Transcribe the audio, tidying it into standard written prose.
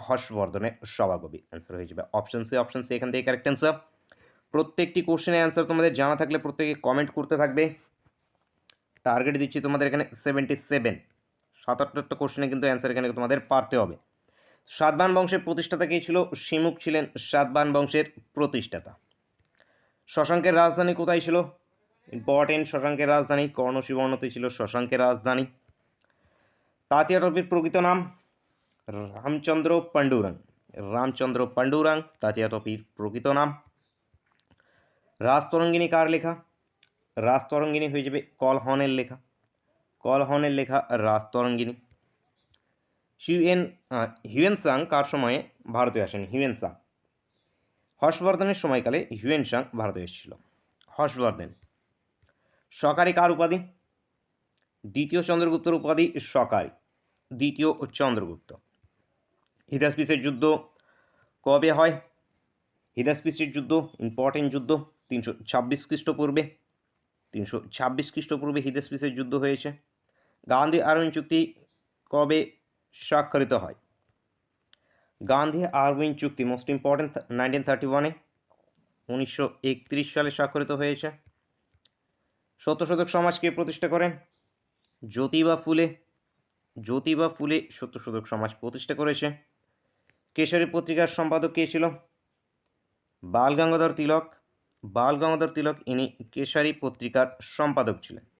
হর্ষবর্ধনের সভাকবি। Answer হয়ে যাবে option C এখান থেকে কারেক্ট অ্যান্সার। প্রত্যেকটি কোশ্চেনের অ্যান্সার তোমাদের জানা থাকলে প্রত্যেকে কমেন্ট করতে থাকবে। টার্গেট দিচ্ছি তোমাদের এখানে 77, 77টা কোশ্চেনে কিন্তু অ্যান্সার এখানে তোমাদের পারতে হবে। সাতবাহন বংশের প্রতিষ্ঠাতা কে ছিল? শিমুখ ছিলেন সাতবাহন বংশের প্রতিষ্ঠাতা। শশাঙ্কের রাজধানী কোথায় ছিল? ইম্পর্টেন্ট, শশাঙ্কের রাজধানী কর্ণসুবর্ণতে ছিল শশাঙ্কের রাজধানী। তাঁতিয়া টপির প্রকৃত নাম? রামচন্দ্র পাণ্ডুরাং। রামচন্দ্র পাণ্ডুরাং তাঁতিয়া টপির প্রকৃত নাম। রাজতরঙ্গিনী কার লেখা? রাজতরঙ্গিনী হয়ে যাবে কলহনের লেখা। কলহনের লেখা রাজতরঙ্গিনী। হিউয়েনসাং কার সময়ে ভারতে আসেন? হিউয়েনসাং। হর্ষবর্ধনের সময়কালে হিউয়েনসাং ভারতে এসেছিল। হর্ষবর্ধন। সকারি কার উপাধি? দ্বিতীয় চন্দ্রগুপ্তর উপাধি সকারি। দ্বিতীয় চন্দ্রগুপ্ত। হিদাসপিসের যুদ্ধ কবে হয়? হিদাসপিসের যুদ্ধ ইম্পর্টেন্ট যুদ্ধ 326 খ্রিস্টপূর্বে। 326 খ্রিস্টপূর্বে হিদাসপিসের যুদ্ধ হয়েছে। গান্ধী আরউইন চুক্তি কবে স্বাক্ষরিত হয়? গান্ধী আরউইন চুক্তি মোস্ট ইম্পর্টেন্ট 1931-এ, 1931 সালে স্বাক্ষরিত হয়েছে। সত্যশোধক সমাজ কে প্রতিষ্ঠা করেন? জ্যোতিবা ফুলে। জ্যোতিবা ফুলে সত্যশোধক সমাজ প্রতিষ্ঠা করেছে। কেশরী পত্রিকার সম্পাদক কে ছিল? বাল গঙ্গাধর তিলক। বাল গঙ্গাধর তিলক ইনি কেশরী পত্রিকার সম্পাদক ছিলেন।